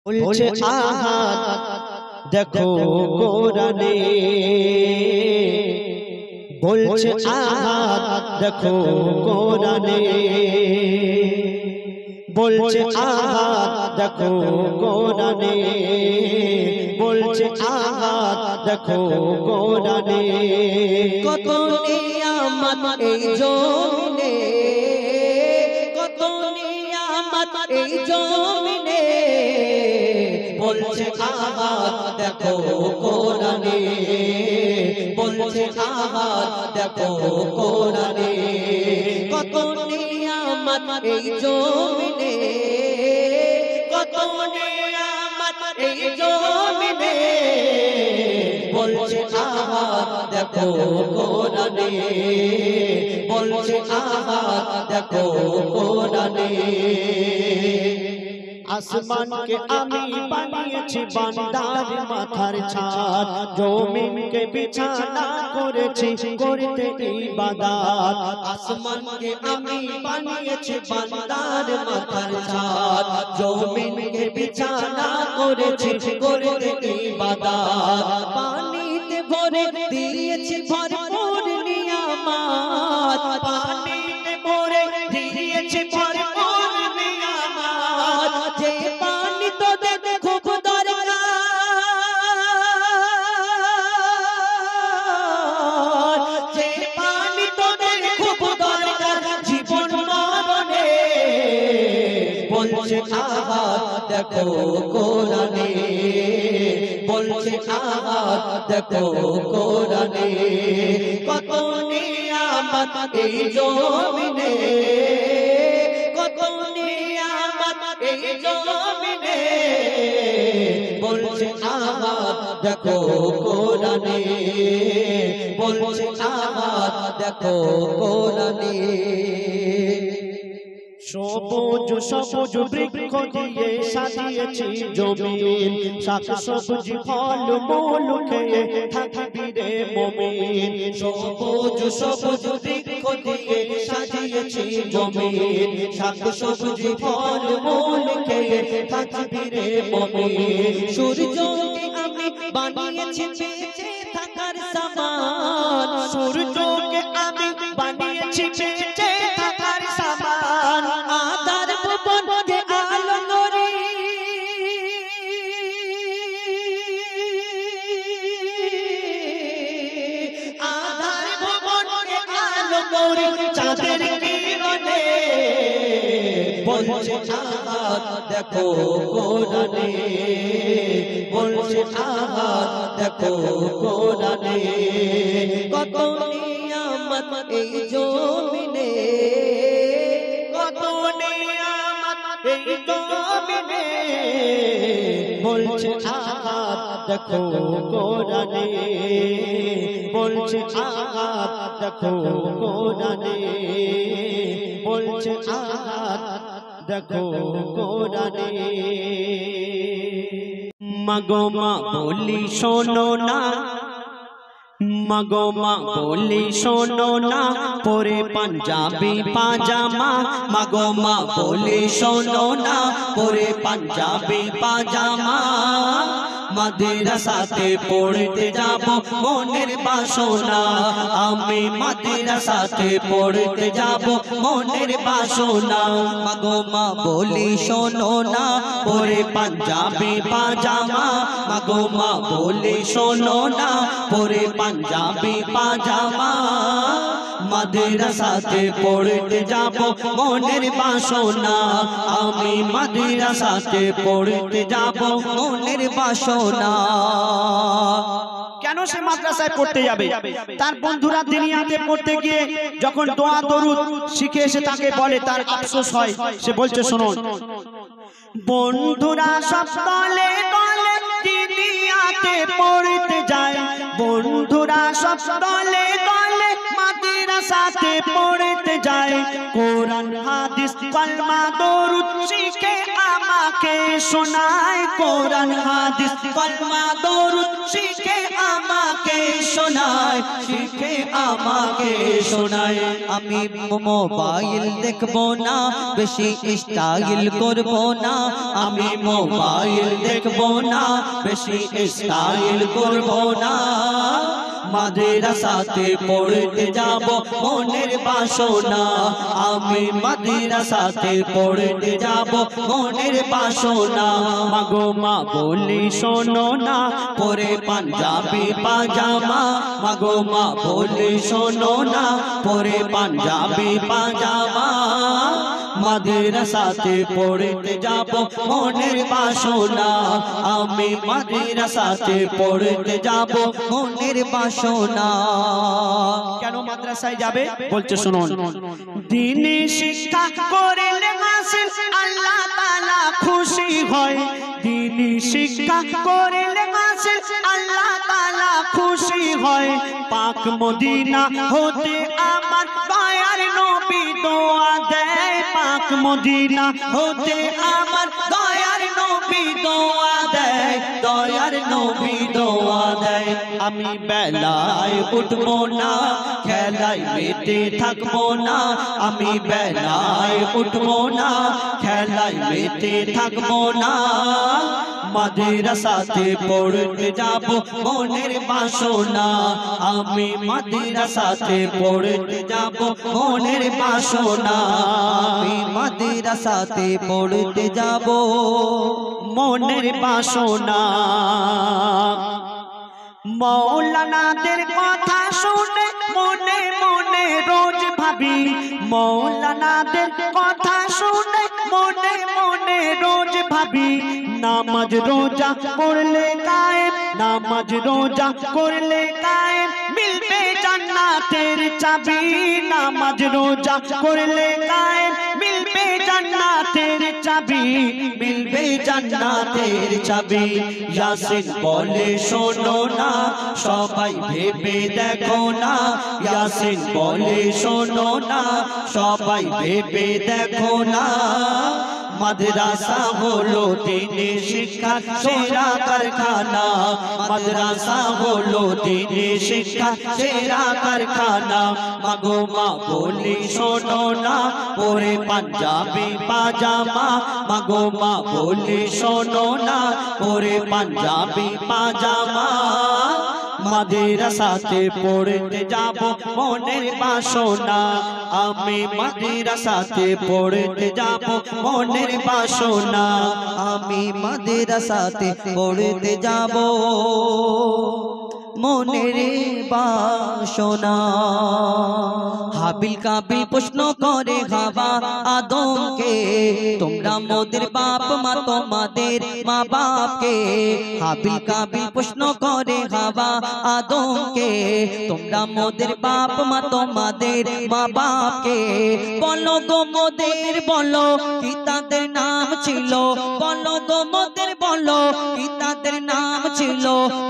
বলছে আহাদ দেখো কোরআনে, বলছে আহাদ দেখো কোরআনে, বলছে আহাদ দেখো কোরআনে, বলছে আহাদ দেখো কোরআনে। কত নিয়ামত এই জমিনে, কত নিয়ামত এই জমিনে, বলছে আহাদ দেখো কোরআনে, বলছে আহাদ দেখো কোরআনে। কত নিয়ামত এই জমিনে, কত নিয়ামত এই জমিনে, বলছে আহাদ দেখো কোরআনে, বলছে আহাদ দেখো কোরআনে। আসমান के আমি বানিয়েছি বান্দার মাথার ছাদ, জমিনকে বিছানা করেছি করতে ইবাদত। আসমানকে আমি বানিয়েছি বান্দার মাথার ছাদ, জমিনকে বিছানা করেছি করতে ইবাদত। পানিতে ভরে দিয়েছি ভরপুর নিয়ামত, পানিতে ভরে দিয়েছি ভরপুর নিয়ামত। যে পানি তোদের খুব দরকার, যে পানি তোদের খুব দরকার জীবন মরণে, বলছে আহাদ দেখো কোরআনে, বলছে আহাদ দেখো কোরআনে। কত নিয়ামত এই জমিনে, কত নিয়ামত এই জমিনে, বলছে আহাদ দেখো কোরআনে, বলছে আহাদ দেখো কোরআনে। সবুজ সবুজ বৃক্ষ দিয়ে সাজিয়েছি জমিন, শাক সবজি ফল মূল খেয়ে থাকবি রে মুমিন। সবুজ সবুজ বৃক্ষ দিয়ে সাজিয়েছি জমিন, শাক সবজি ফল মূল খেয়ে থাকবি রে মুমিন। সূর্যকে আমি বানিয়েছি বেঁচে থাকার সামান, সূর্যকে আমি বানিয়েছি বেঁচে থাকার সামান। আধার ভুবনকে আলো করে, আধার ভুবনকে আলো করে চাঁদের কিরণে, বলছে আহাদ দেখো কোরআনে, বলছে আহাদ দেখো কোরআনে। কত নিয়ামত এই জমিনে, কত নিয়ামত এই জমিনে, বলছে আহাদ দেখো কোরআনে, বলছে আহাদ দেখো কোরআনে, বলছে আহাদ দেখো কোরআনে। মাগো মা বলি শোনো না, মাগো মা বলি শোনো না, পরে পাঞ্জাবি পাজামা। মাগো মা বলি শোনো না, পরে পাঞ্জাবি পাজামা। মাদ্রাসাতে পড়তে যাব মনের বাসনা, আমি মাদ্রাসাতে পড়তে যাব মনের বাসনা। মাগো মা বলি শোনো না, পরে পাঞ্জাবি পাজামা। মাগো মা বলি শোনো না, পরে পাঞ্জাবি পাজামা। মাদ্রাসাতে পড়তে যাব মনের বাসনা, আমি মাদ্রাসাতে পড়তে যাব মনের বাসনা। কেন সে মাদ্রাসায় পড়তে যাবে? তার বন্ধুরা দুনিয়াতে পড়তে গিয়ে যখন দোয়া দরুদ শিখে এসে তাকে বলে, তার আফসোস হয়। সে বলছে শুনুন, বন্ধুরা সব দলে দলে দুনিয়াতে পড়তে যায়, বন্ধুরা সব দলে দলে মাদ্রাসাতে পড়তে যায়। কোরআন হাদিস কলমা দরুদ শিখে আমার আমাকে শোনায় কোরআন হাদিস কলমা দরুদ শিখে আমাকে শোনায়, শিখে আমাকে শোনায়। আমি মোবাইল দেখবো না, বেশি স্টাইল করবো না, আমি মোবাইল দেখবো না, বেশি স্টাইল করবো না। মাদ্রাসাতে পড়তে যাব মনের বাসনা, আমি মাদ্রাসাতে পড়তে যাব মনের বাসনা। মাগো মা বলি শোনো না, পরে পাঞ্জাবি পাজামা, মাগো মা বলি শোনো না, পরে পাঞ্জাবি পাজামা। মাদ্রাসাতে পড়তে যাব মনের বাসনা, আমি মাদ্রাসাতে পড়তে যাব মনের বাসনা। কেন মাদ্রাসায় যাবে বলছে শুনুন। দ্বীনি শিক্ষা করলে হাসিল আল্লাহ তাআলা খুশি হয়, দ্বীনি শিক্ষা করলে হাসিল আল্লাহ তাআলা খুশি হয়। পাক মদিনা হতে আমার দয়ার নবী দোয়া দেয়, পাক মদিনা হতে আমার দয়ার নবী দোয়া দেয়, দয়ার নবী দোয়া দেয়। আমি বেলায় উঠবো না, খেলায় মেতে থাকবো না, আমি বেলায় উঠবো না, খেলায় মেতে থাকবো না। মাদ্রাসাতে পড়তে যাব মনের বাসনা, আমি মাদ্রাসাতে পড়তে যাব মনের বাসনা, আমি মাদ্রাসাতে পড়তে যাব মনের বাসনা। মৌলানাদের কথা শুনে মনে মনে রোজ ভাবি, মৌলানাদের কথা শুনে মনে মনে রোজ ভাবি। নামাজ রোজা করলে কায়েম, নামাজ রোজা করলে কায়েম মিলবে জান্নাতের চাবি, নামাজ রোজা করলে কায়েম মিলবে জান্নাতের চাবি, মিলবে জান্নাতের চাবি। ইয়াসিন বলে শোনো না, সবাই ভেবে দেখো না, ইয়াসিন বলে শোনো না, সবাই ভেবে দেখো না। মাদ্রাসা হলো দ্বীনি শিক্ষা সেরা কারখানা, মাদ্রাসা হলো দ্বীনি শিক্ষা সেরা কারখানা। মাগো মা বলি শোনো না, পরে পাঞ্জাবি পাজামা, মাগো মা বলি শোনো না, পরে পাঞ্জাবি পাজামা। মাদ্রাসাতে পড়তে যাব মনের বাসনা, আমি মাদ্রাসাতে পড়তে যাব মনের বাসনা, আমি মাদ্রাসাতে পড়তে যাব মনের বাসনা। হাবিল কাবিল প্রশ্ন করে হাওয়া আদমকে, তোমরা মোদের বাপ মা তোমাদের মা বাপকে। হাবিল কাবিল প্রশ্ন করে হাওয়া আদমকে, তোমরা মোদের বাপ মা তোমাদের মা বাপকে। বলো গো মোদের বলো কি তাদের নাম ছিল, বলো গো মোদের বলো কি তাদের নাম ছিল।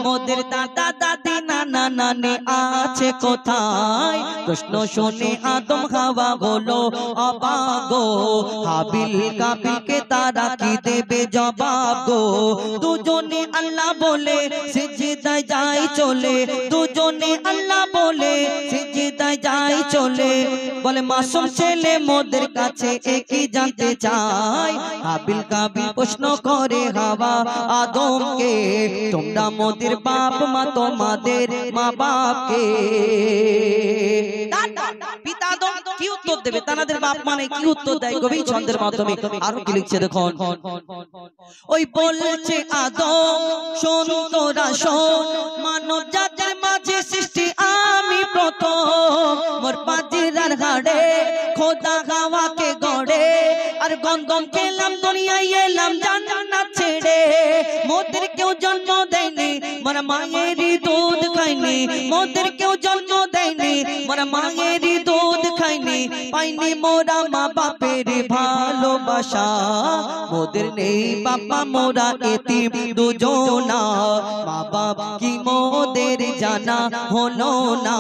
মোদের দাদা দাদি নানা নানি আছে কোথায়, প্রশ্ন শুনে আদম হাওয়া হলো অবাক গো। হাবিল কাবিলকে তারা কি দেবে জবাব গো। দুজনে আল্লাহ বলে সিজদায় যায় চলে, দুজনে আল্লাহ বলে সিজদায় যায় চলে। বলে মাসুম ছেলে মোদের কাছে একই জানতে চায়। হাবিল কাবিল প্রশ্ন করে হাওয়া আদমকে, তোমরা মোদের বাপ মা তোমাদের মা বাপকে। পিতা আদম কি উত্তর দেবে, তাদের বাপ মানে কি উত্তর দেয় কবি ছন্দের মাধ্যমে আরো কি লিখছে দেখুন। ওই বলছে আদম শোন তোরা শোন, মানব জাতির মাঝে সৃষ্টি আমি প্রথম। মোর পাজিরার হাড়ে খোদা হাওয়াকে গড়ে, আর গন্ধম খেলাম দুনিয়ায় এলাম জান্নাত ছেড়ে। মোদের কেউ জন্ম দেয়নি মোর মায়েরই দুধ খাইনি, মোদের কেউ জন্ম দেয়নি মোর মায়েরই দুধ খাইনি। পাইনি মোরা মা বাপের ভালোবাসা মোদের নেই বাবা মোরা এতিম দুজনা মা বাপ কি মোদের জানা হলো না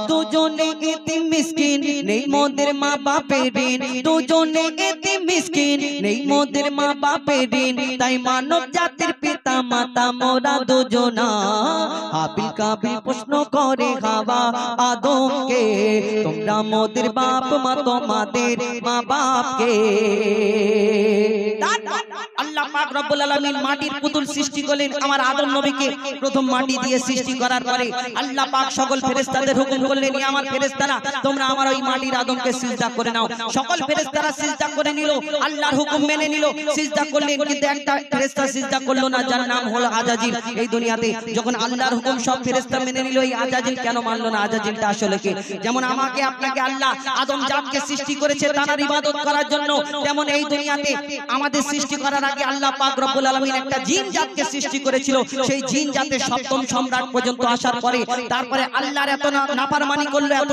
দুজনে এতিম মিসকিন নেই মোদের মা বাপের ঋণ দুজনে এতিম মিসকিন নেই মোদের মা বাপের ঋণ তাই মানব জাতির পিতা মাতা মোরা দুজনা হাবিল কাবিল প্রশ্ন করে হাওয়া আদমকে তোমরা মোদের বাপ মা তোমাদের মা বাপকে আল্লাহ পাক রব্বুল আলামিন মাটির পুতুল সৃষ্টি করলেন আমার আদম নবীকে প্রথম মাটি দিয়ে সৃষ্টি করার পরে আল্লাহ পাক সকল ফেরেশতাদের হুকুম করলেন ই আমার ফেরেশতারা তোমরা আমার ওই মাটির আদমকে সিজদা করে নাও সকল ফেরেশতারা সিজদা করে নিল আল্লাহর হুকুম মেনে নিল সিজদা করলেন কিন্তু একটা ফেরেশতা সিজদা করলো না যার নাম হলো আজাজিল এই দুনিয়াতে যখন আল্লাহর হুকুম সব ফেরেশতা মেনে নিল এই আজাজিল কেন মানলো না আজাজিলটা আসলে কি যেমন আমাকে আপনাকে আল্লাহ আদম জাতকে সৃষ্টি করেছে তার ইবাদত করার জন্য তেমন এই দুনিয়াতে আমাদের সৃষ্টি করার আগে আল্লাহ পাক রব্বুল আলামিন একটা জিন জাতকে সৃষ্টি করেছিল সেই জিন জাতের সপ্তম সম্রাট পর্যন্ত আসার পরে তারপরে আল্লাহর এত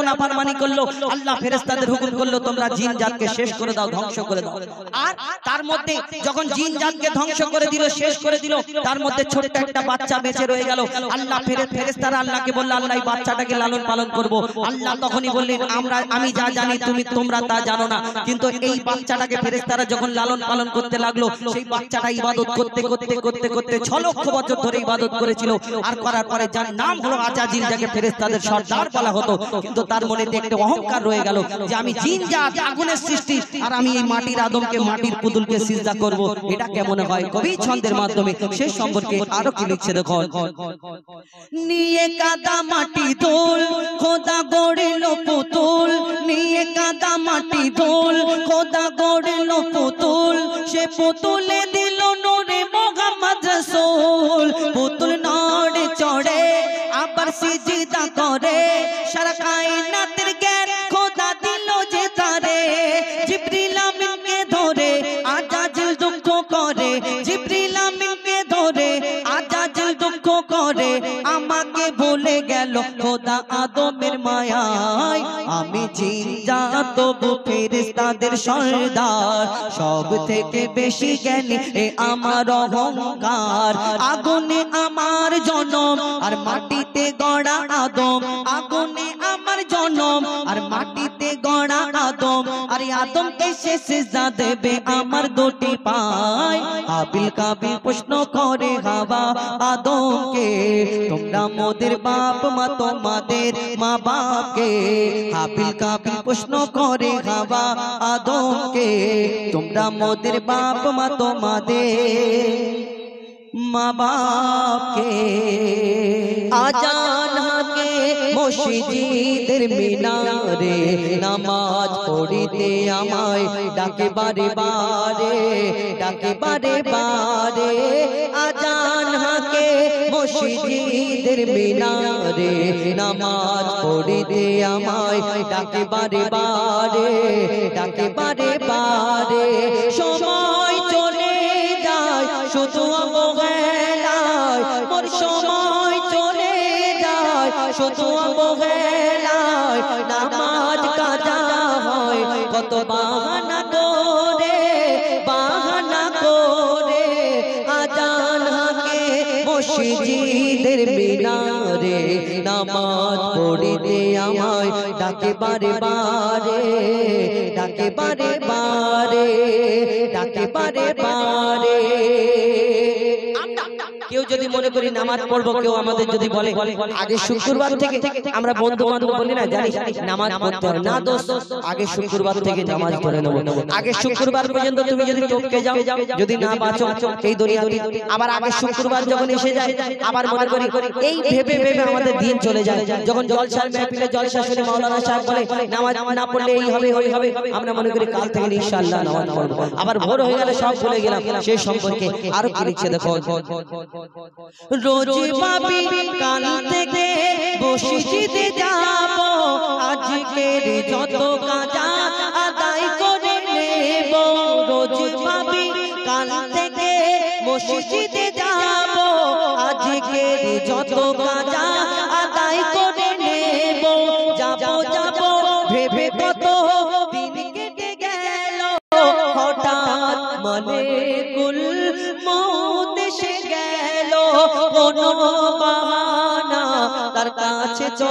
নাফরমানি করলো আল্লাহ ফেরেশতাদের হুকুম করলো তোমরা জিন জাতকে শেষ করে দাও ধ্বংস করে দাও আর তার মধ্যে যখন জিন জাতকে ধ্বংস করে দিল শেষ করে দিল তার মধ্যে ছোট্ট একটা বাচ্চা বেঁচে রয়ে গেল আল্লাহ ফেরেশতারা আল্লাহকে বলল আল্লাহ এই বাচ্চাটাকে লালন পালন করব আল্লাহ তখনই বললেন আমি যা জানি তোমরা তা জানো না কিন্তু এই বাচ্চাটাকে ফেরেশতারা যখন লালন পালন করতে লাগলো সেই বাচ্চাটা ইবাদত করতে 6 লক্ষ বছর ধরে ইবাদত করেছিল আর করার পরে যার নাম হলো আজাজিল যাকে ফেরেশতাদের সর্দার বলা হতো কিন্তু তার মনে একটা অহংকার রয়ে গেল যে আমি জিন জাত আগুনের সৃষ্টি আর আমি এই মাটির আদমকে মাটির পুতুলকে সিজদা করব এটা কেমন হয় কবি ছন্দের মাধ্যমে সেই সম্পর্কে আরো কি লিখছে দেখো নিয়ে কাদা মাটি ধুল খোদা গড়লো পুতুল নিয়ে কাদা মাটি ধুল খোদা গড়লো পুতুল সে পুতুলে দিল নূরে মুহাম্মদ রাসূল পুতুল নড়ে চড়ে আবার সিজদা করে সারা কায়নাতের জ্ঞান খোদা দিল যে তারে জিবরিল আমিনকে ধরে আজাজিল দুঃখ করে জিবরিল আমিনকে ধরে আজাজিল দুঃখ করে আমাকে ভুলে গেল খোদা আদমের মায়ায় আমি জিন জাত তবু ফেরেশতাদের সর্দার সব থেকে বেশি জ্ঞানী এ আমার অহংকার আগুনে আমার জনম আর মাটিতে গড়া আদম আগুনে আমার জনম আর মাটিতে গড়া আদম আর আদমকে সে সিজদা দেবে আমার দুটি পায় হাবিল কাবিল প্রশ্ন করে হাওয়া আদমকে তোমরা মোদের বাপ মা তোমাদের মা বাপকে হাবিল কাবিল প্রশ্ন করে হাওয়া আদমকে তোমরা মোদের বাপ মা তোমাদের মা বাপকে আজান হাকে মসজিদের মিনারে নামাজ পড়িতে আমায় ডাকে বারে বারে আজান হাকে মসজিদের মিনারে নামাজ পড়িতে আমায় ডাকে বারে বারে সময় চলে যায় শুধু অবহেলায় মোর সময় চলে যায় শুধু অবহেলায় নামাজ কাজা হয় কত বাহানা করে আজান হাকে মসজিদের মিনারে নামাজ পড়িতে আমায় ডাকে বারে বারে কেউ যদি মনে করি নামাজ পড়বো কেউ আমাদের যদি বলে আগে শুক্রবার থেকে আমরা বন্ধু বান্ধব বলি না জানি নামাজ পড়তে হবে না দোস্ত আগে শুক্রবার থেকে নামাজ পড়ে নেবো আগে শুক্রবার পর্যন্ত তুমি যদি টপকে যাও যদি না বাঁচো এই দুনিয়াতে আবার আগে শুক্রবার যখন এসে যায় আবার মনে করি এই ভেবে আমাদের দিন চলে যায় যখন জলসার মেহফিলে জলসা শুনে মাওলানা সাহেব বলে নামাজ না পড়লে এই হবে ওই হবে আমরা মনে করি কাল থেকে ইনশাআল্লাহ নামাজ পড়বো আবার ভোর হয়ে গেলে সব ভুলে গেলাম সেই সম্পর্কে আরো কি লিখছে দেখো রোজ ভাবি কাল থেকে মসজিদে যাব আজকের যত কাজা আদায় করে নেব রোজ ভাবি কাল থেকে মসজিদে যাব আজকের যত কাজা আদায় করে নেব যাব ভেবে কত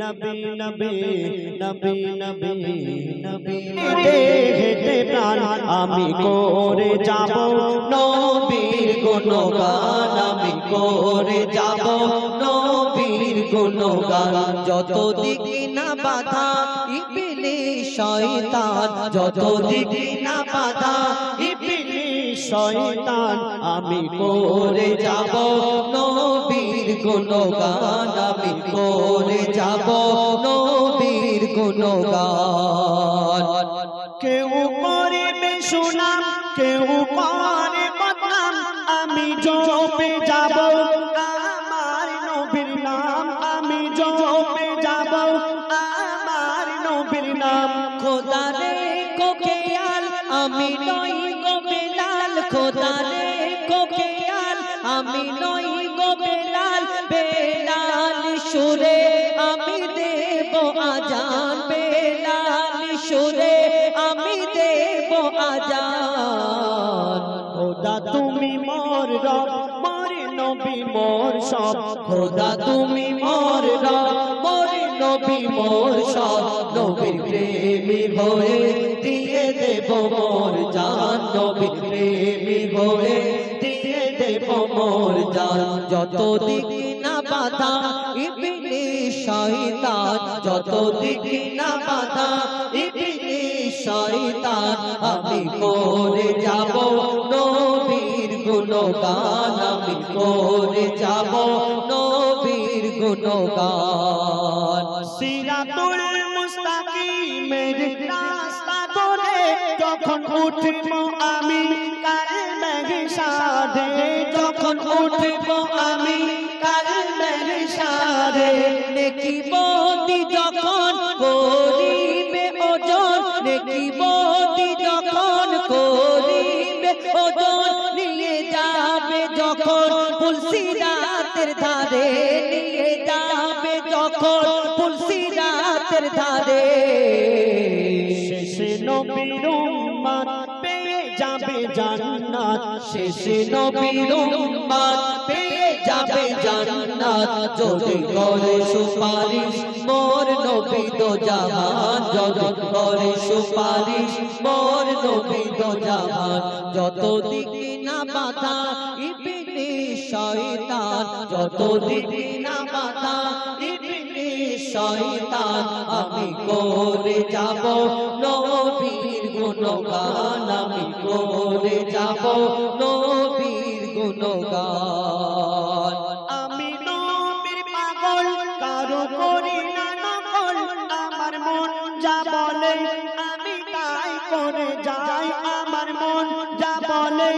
নবী নবী নবী নবী নবী দেহেতে প্রাণ আমি করে যাব নবীর গুণগান আমি করে যাব নবীর গুণগান যত দিকে না বাধা ইবলিস শয়তান যত দিকে না বাধা ইবলিস শয়তান আমি করে যাব নবীর গুণগান আমি করে যাব নবীর গুণগান কেউ করবে সুনাম কেউ করে বদনাম আমি জপে যাব আমার নবীর নাম আমি জপে যাব আমার নবীর নাম খোদা রে কোকেয়াল আমি নই গো বেলাল খোদা রে কোকেয়াল আমি নই গো বেলাল বেলাল সুরে আমি দেব আজান বেলাল সুরে আমি দেব আজান খোদা তুমি মোর রব মোর নবী মোর সব খোদা তুমি মোর রব মোর নবী মোর সব নবীর প্রেমী হয়ে দিয়ে দেব মোর জান নবীর প্রেমী হয়ে দিয়ে দেব মোর জান যত দিকে না বাধা ইবলিস শয়তান যত দিকে না বাধা ইবলিস শয়তান আমি করে যাব নবীর গুণগান আমি করে যাব নবীর গুণগান সিরাতুল মুস্তাকিমের রাস্তা ধরে যখন উঠব আমি কালমের সাথে যখন উঠব আমি কালমের সাথে নেকি বদি যখন করিবে ওজন নেকি বদি যখন করিবে ওজন নিয়ে যাবে যখন পুলসিরাতের ধারে নিয়ে যাবে যখন পুলসিরাতের ধারে শেষে নবীর উম্মত পেয়ে যাবে জান্নাত শেষে নবীর উম্মত পেয়ে যাবে জান্নাত যদি করে সুপারিশ মোর নবী দো জাহান যদি করে সুপারিশ মোর নবী দো জাহান যত দিকে না বাধা ইবলিস শয়তান যত দিকে না বাধা ইবলিস শয়তান আমি করে যাব নবীর গুণগান আমি করে যাব নবীর গুণগান আমি নবীর পাগল কারো করি না নকল আমার মন যা বলে আমি তাই করে যাই আমার মন যা বলে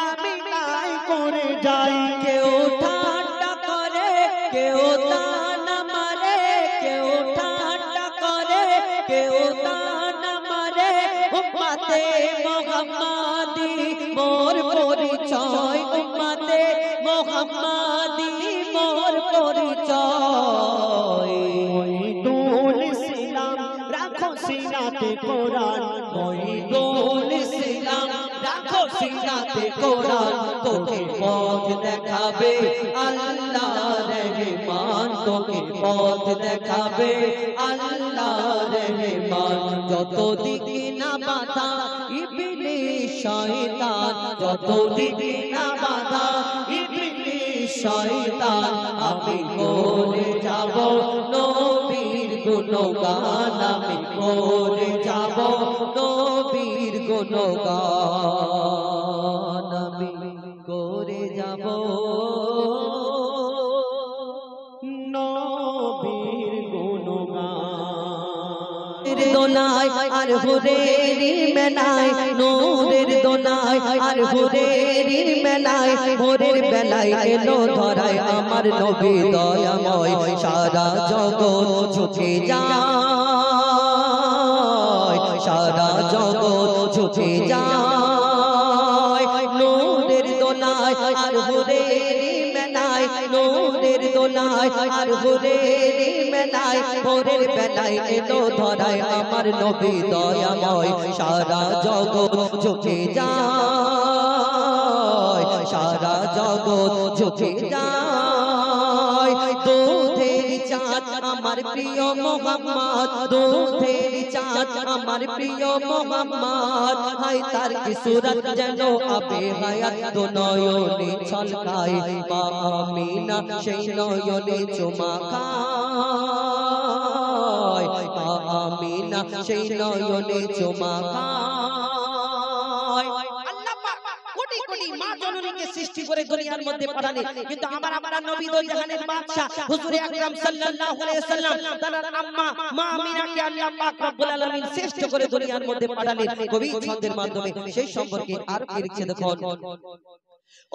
আমি তাই করে যাই কেউ ঠাট্টা করে কেউ তানা মারে কেউ ঠাট্টা করে কেউ তানা মারে উম্মতে মুহাম্মাদি মোর পরিচয় উম্মতে মুহাম্মাদি মোর পরিচয় মহিদুল ইসলাম রাখো সিনাতে কোরআন মহিদুল ইসলাম রাখো সিনাতে কোরআন তোকে পথ দেখাবে আল্লাহ রহমান তোকে পথ দেখাবে আল্লাহ রহমান যত দিকে না বাধা ইবলিস শয়তান যত দিকে না বাধা ইবলিস শয়তান আমি করে যাব নবীর গুণগান আমি করে যাব নবীর গুণগান আমি করে যাব নবীর গুণগান দোনায় আর হুরেরি মেলায় নূরের দোনায় আর হুরেরি মেলায় ভোরের বেলায় এলো ধরায় আমার নবী দয়াময় সারা জগৎ ঝুঁকে যায় সারা জগৎ ঝুঁকে যায় নূরের দোনায় আর হুরেরি মেলায় নূরের দোলায় আর হুরেরি মেলায় ভোরের বেলায় এলো ধরায় আমার নবী দয়াময় সারা জগৎ ঝুঁকে যায় সারা জগৎ ঝুঁকে যায় দুধের চা চাঁদ আমার প্রিয় মোহাম্মদ, দুধের চাঁদ আমার প্রিয় মোহাম্মদ। হাই তার কি সুরত যেন আবে হায়াত, দো নয়নে ছলকায় মা আমিনা সেই নয়নে চুমা খায়, মা আমিনা সেই নয়নে চুমা খায়। আল্লাহ পাক কোটি কোটি মা জননীকে সৃষ্টি করে দুনিয়ার মধ্যে পাঠালেন, কিন্তু আমার আপনার নবী দো জাহানের বাদশা হুজুর আকরাম সাল্লাল্লাহু আলাইহি ওয়াসাল্লাম তার আম্মা মা আমিনাকে আল্লাহ পাক রব্বুল আলামিন শ্রেষ্ঠ করে দুনিয়ার মধ্যে পাঠালেন কবি ছন্দের মাধ্যমে। সেই সম্পর্কে আর কি লিখছে দেখুন।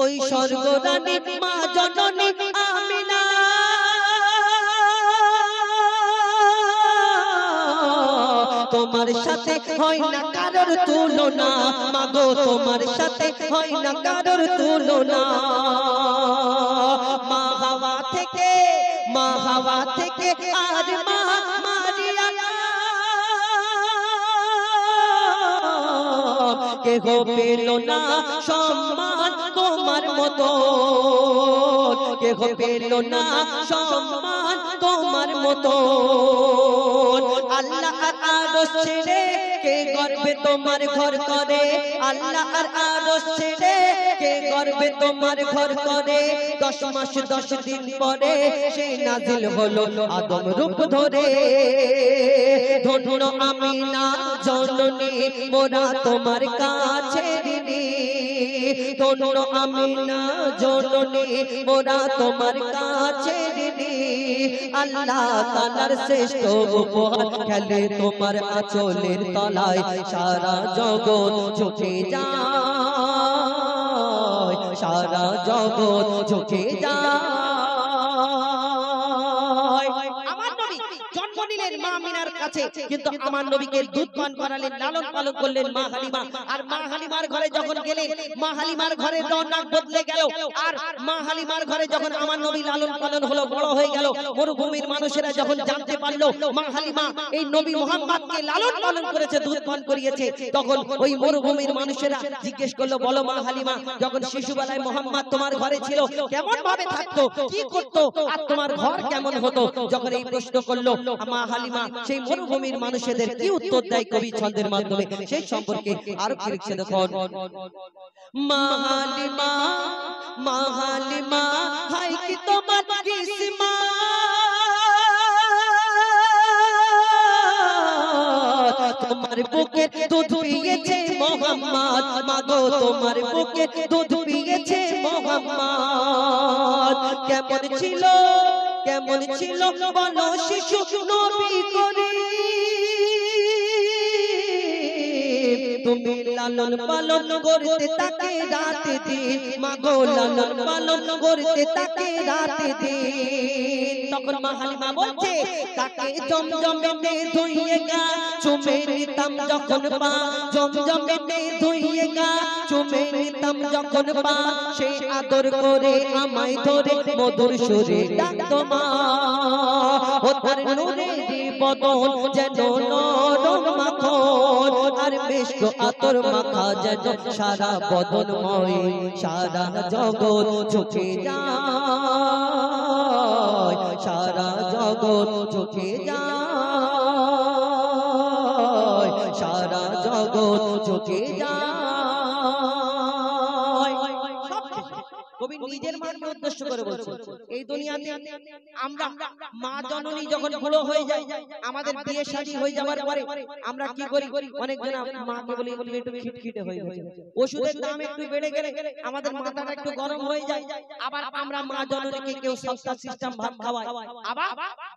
ওই স্বর্গরানী মা জননী আমিনা তোমার সাথে হয় না কারোর তুলনা, মাগো তোমার সাথে হয় না কারোর তুলনা। মা হাওয়া থেকে আর মা মারিয়া কেহ পেল না সম্মান তোমার মতো, কেহ পেল না সম্মান তোমার মতো। আল্লাহ আর আরশ ছেড়ে কে গর্বে তোমার ঘর করে, আল্লাহ আর আরশ ছেড়ে কে গর্বে তোমার ঘর করে। 10 মাস 10 দিন পরে সে নাজিল হলো আদম রূপ ধরে। ধন্য আমিনা জননী মোরা তোমার কাছে ঋণী, ধন্য আমিনা জননী মোরা তোমার কাছে ঋণী। আল্লাহ তাআলার শ্রেষ্ঠ উপহার খেলে তোমার আঁচলের তলায়, সারা জগৎ ঝুঁকে যায়, সারা জগৎ ঝুঁকে যায়। আমার নবী জন্ম নিলেন মা আমিনার কাছে, কিন্তু আমার নবীকে দুধ পান করালেন, লালন পালন করলেন মা হালিমা। আর মা হালিমার ঘরে যখন গেলেন, মা হালিমার ঘরে রওনাক বদলে গেল। আর মা হালিমার ঘরে যখন আমার নবী লালন পালন হলো, বড় হয়ে গেল, মরুভূমির মানুষেরা যখন জানতে পারলো মা হালিমা এই নবী মুহাম্মদকে লালন পালন করেছে, দুধ পান করিয়েছে, তখন ওই মরুভূমির মানুষেরা জিজ্ঞেস করলো, বলো মা হালিমা, যখন শিশুবেলায় মুহাম্মদ তোমার ঘরে ছিল কেমন ভাবে থাকতো, কি করতো, আর তোমার ঘর কেমন হতো? যখন এই প্রশ্ন করলো মা হালিমা, সেই মরুভূমির মানুষদের কি উত্তর দেয় কবি ছন্দের মাধ্যমে, সেই সম্পর্কে আরো কি লিখছে দেখুন। মা হালিমা, মা হালিমা হাই কি তোমার কিসমত, তোমার বুকে দুধ পিয়েছে মোহাম্মদ, মাগো তোমার বুকে দুধ পিয়েছে মোহাম্মদ। কেমন ছিল বলো শিশু নবী করিম, তুমি লালন পালন করতে তাকে রাত দিন, মাগো লালন পালন করতে তাকে রাত দিন। তখন মা হালিমা বলছে, তাকে জমজমেতে ধুইয়ে গা চুমে নিতাম যখন পা, জমজমেতে ধুইয়ে গা চুমে নিতাম যখন পা, সেই আদর করে আমায় ধরে মধুর সুরে ডাকতো মা। ও তার নূরের বদন যেন নরম মাখন, আর মিষ্ট আতর মাখা যেন সারা বদনময়, সারা জগৎ ঝুঁকে যায়, সারা জগৎ ঝুঁকে যায়, সারা জগৎ ঝুঁকে যায়। কবি নিজের মাকে উদ্দেশ্য করে বলছে, এই দুনিয়াতে আমরা মা জননী যখন বুড়ো হয়ে যায়, আমাদের বিয়ে শাদী হয়ে যাওয়ার পরে আমরা কি করি, অনেক জন মাকে বলি তুমি একটু খিটখিটে হয়ে গেছে, ওষুধের দাম একটু বেড়ে গেলে আমাদের মাথাটা একটু গরম হয়ে যায়। আবার আমরা মা জননীকে কেউ সস্তা সিস্টেম ভাত খাওয়ায়। আবার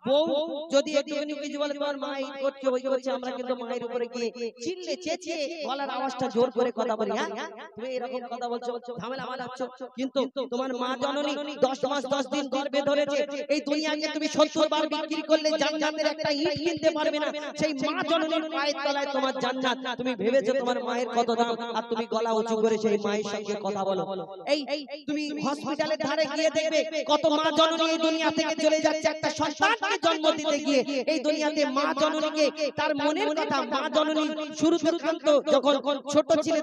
বউ যদি একটুখানি কিছু বলে তোমার মা এই করছে ওই করছে, আমরা কিন্তু মায়ের উপরে গিয়ে চিল্লে চেঁচিয়ে গলার আওয়াজটা জোর করে কথা বলি, হ্যাঁ তুমি এরকম কথা বলছো, ঝামেলা বাঁধাচ্ছ। কিন্তু তোমার মা জননী 10 মাস 10 দিন গর্ভে ধরেছে, এই দুনিয়াকে তুমি 70 বার বিক্রি করলে জান্নাতের একটা ইট কিনতে পারবে না। সেই মা জননীর পায়ের তলায় তোমার জান্নাত। তুমি ভেবেছো তোমার মায়ের কত দাম, আর তুমি গলা উঁচু করে সেই মায়ের সঙ্গে কথা বলো। এই তুমি হসপিটালের ধারে গিয়ে দেখবে কত মা জননী এই দুনিয়া থেকে চলে যাচ্ছে একটা সন্তানকে জন্ম দিতে গিয়ে। এই দুনিয়াতে মা জননীকে তার মনের কথা, মা জননী শুরু কাঁদতো যখন ছোট ছিলে,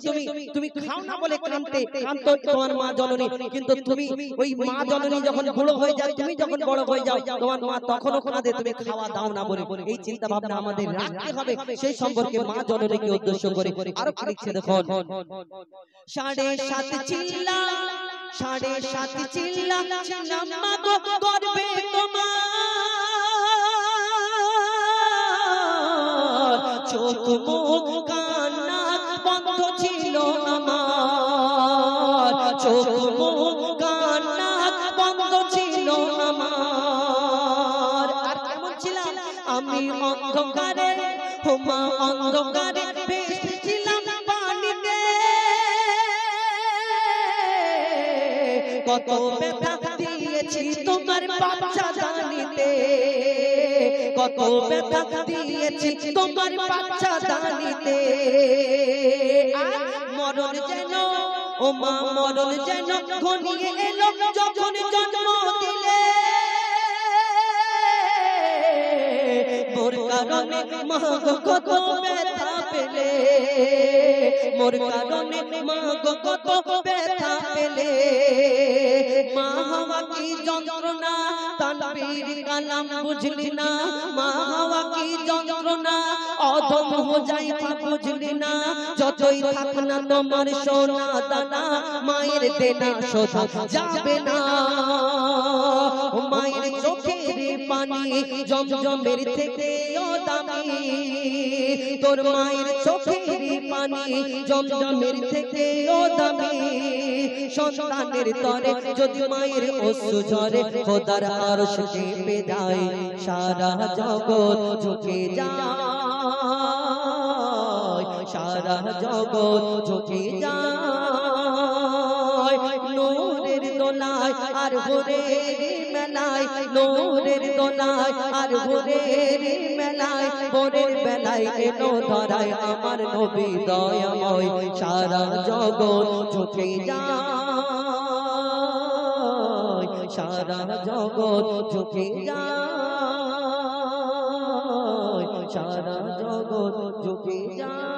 তুমি খাও না বলে কাঁদতে তোমার মা জননী, কিন্তু তুমি ওই মা জননী যখন বুড়ো হয়ে যায়, তুমি যখন বড় হয়ে যাও, তোমার মা তখনও কাঁদে, তুমি খাওয়া দাও না বলে। এই চিন্তা ভাবনা আমাদের রাখতে হবে সেই সম্পর্কে মা জননীকে উদ্দেশ্য করে। আরো কি লিখছে দেখুন, 7.5 চিল্লা 7.5 চিল্লা ছিলাম মাগো গর্বে তোমার, চোখ মুখ কান নাক বন্ধ ছিল আমার, চোখ মুখ কান নাক বন্ধ ছিল আমার। আর কেমন ছিলাম আমি অন্ধকারে, হোমা অন্ধকারে ভেসেছিলাম পানিতে, কত ব্যথা দিয়েছি তোমার বাচ্চা দানিতে, কত ব্যথা দিয়েছি তোমার বাচ্চা দানিতে। মরণ যেন ও মা মরণ যেন ঘনিয়ে এলো যখন জন্ম দিলে, মোর কারণে মা গো কত ব্যথা পেলে, মোর কারণে মা গো কত ব্যথা পেলে। মা হওয়া কি যন্ত্রণা তানবীর কালাম বুঝলি না, মা হওয়া কি যন্ত্রণা অধম হো যাই তা বুঝলি না। যতই থাক না তোমার সোনা দানা, মায়ের দেনা শোধা যাবে না। মায়ের চোখের পানি জমজমের থেকেও দামি, তোর মায়ের চোখের পানি জমজমের থেকেও দামি। সন্তানের তরে যদি মায়ের অশ্রু ঝরে, খোদার আরশ কেঁপে যায়, সারা জগৎ ঝুঁকে যায়, সারা জগৎ ঝুঁকে যায়। নূরের দোলায় আর ভোরের মেলায়, নূরের দোলায় আর ভোরের মেলায়, ভোরের বেলায় এলো ধরায় আমার নবী দয়াময়, সারা জগৎ ঝুঁকে যায়, সারা জগৎ ঝুঁকে যায়, সারা জগৎ ঝুঁকে যায়।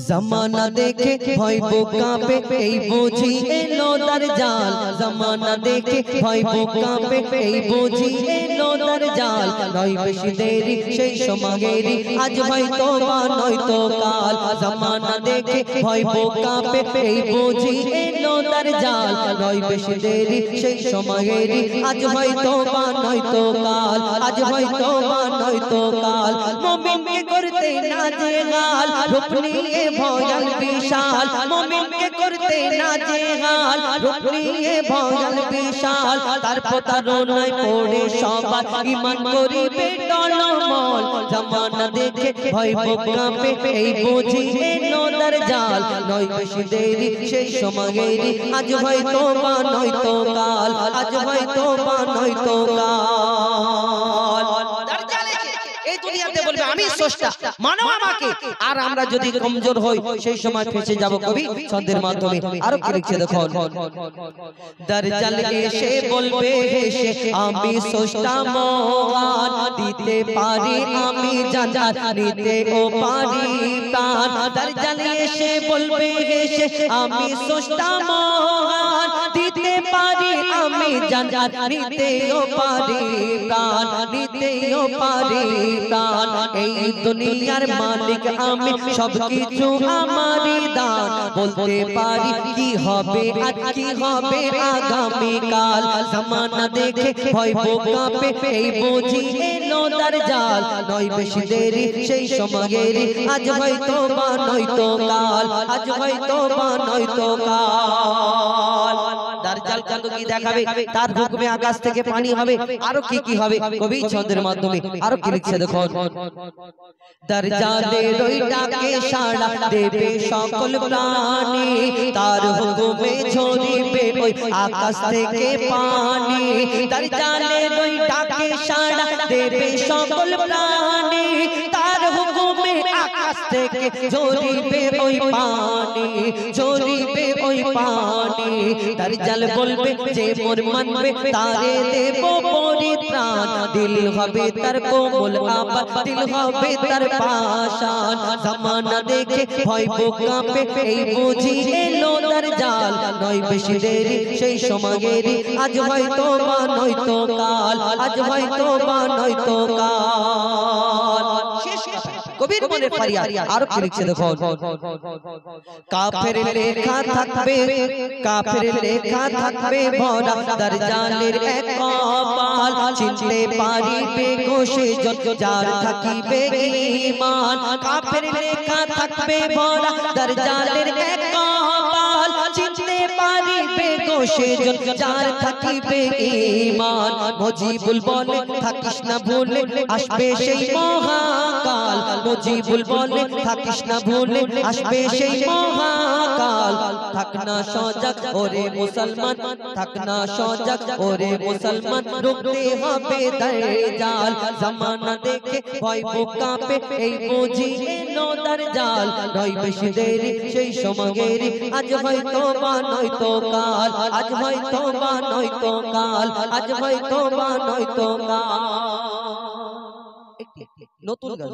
জমানা দেখে ভয় কাঁপে এই বুঝি এলো দাজ্জাল, জমানা দেখে ভয় কাঁপে এই বুঝি এলো দাজ্জাল। নয় বেশি দেরি সেই সমাগেরি, আজ হয়তো বা নয়তো কাল। জমানা দেখে ভয় কাঁপে এই বুঝি এলো দাজ্জাল, নয় বেশি দেরি সেই সমাগেরি, আজ হয়তো বা নয়তো কাল, আজ হয়তো বা নয়তো কাল। মুমিনকে করতে না জেহাল, রূপ নিয়ে ভয়াল বিশাল, মুমিনকে করতে না জেহাল, রূপ নিয়ে ভয়াল বিশাল। তার প্রতারণায় পড়ে সবার ঈমান করিবে টলমল। জামানা দেখে ভয় কাঁপে এই বুঝি এলো দাজ্জাল, নয় বেশি দেরি সেই সমাগেরি, আজ হয়তো বা নয়তো কাল, আজ হয়তো বা নয়তো কাল। এই দুনিয়াতে বলবে আমি স্রষ্টা, মানো আমাকে। আর আমরা যদি কমজোর হই সেই সময় ফেঁসে যাব কবি ছন্দের মাধ্যমে। আরো কি লিখছে দেখুন, দাজ্জাল এসে বলবে হেসে আমি স্রষ্টা মহান, দিতে পারি আমি জান্নাত, নিতে ও পারি প্রাণ। দাজ্জাল এসে বলবে হেসে আমি স্রষ্টা মহান, দিতে পারি আমি জান্নাত, নিতে ও পারি প্রাণ, নিতে ও পারি প্রাণ। এই দুনিয়ার মালিক আমি, সবকিছু আমারই দান। বলতে পারি কি হবে আর কি হবে আগামী কাল। জামানা দেখে ভয় কাঁপে এই বুঝি এলো দাজ্জাল, নয় বেশি দেরি সেই সমাগেরি, আজ হয়তো বা নয়তো কাল, আজ হয়তো বা নয়তো কাল। দাজ্জাল কত কি দেখাবে, তার হুকুমে আকাশ থেকে পানি হবে, আরো কি কি হবে কবি ছন্দের মাধ্যমে। আরো কি লিখছে দেখুন, দাজ্জালের ওই ডাকে সাড়া দেবে সকল প্রাণী, তার হুকুমে ঝরিবে ওই আকাশ থেকে পানি। দাজ্জালের ওই ডাকে সাড়া দেবে সকল প্রাণী, তার হুকুমে আকাশ থেকে ঝরিবে ওই পানি, ঝরিবে ওই পানি। দাজ্জাল বলবে যে মোর মানবে তারে দেব পরিত্রাণ, দিল হবে তার কোমল আবার দিল হবে তার পাষাণ জামানা দেখে ভয় কাঁপে এই বুঝি এলো তার জাল নয় বেশি দেরি সেই সমাগেরি আজ হয়তো বা নয়তো কাল আজ হয়তো বা নয়তো কাল শেষ কথা কবির মনের ফারিয়াদ আর কি লিখছে দেখো কাফের লেখা থাকবে ভরা দরজালের এক কপাল চিনতে পারিবে কোষে যার থাকিবে ঈমান কাফের লেখা থাকবে ভরা দরজালের এক কপাল চিনতে পারিবে কোষে যার থাকিবে ঈমান মুজিবুল বলে থাকিস না ভুলে আসবে সেই মহাকাল মুজিবুল বলে থাকিস না ভুলে আসবে সেই মহাকাল থাক না সজাগ ওরে মুসলমান থাক না সজাগ ওরে মুসলমান রুখতে হবে দাজ্জাল জামানা দেখে ভয় কাঁপে এই বুঝি এলো দাজ্জাল নয় বেশি দেরি সেই সমাগেরি আজ হয়তো বা নয়তো কাল আজ হয়তো বা নয়তো কাল আজ হয়তো বা নয়তো কাল নতুন গান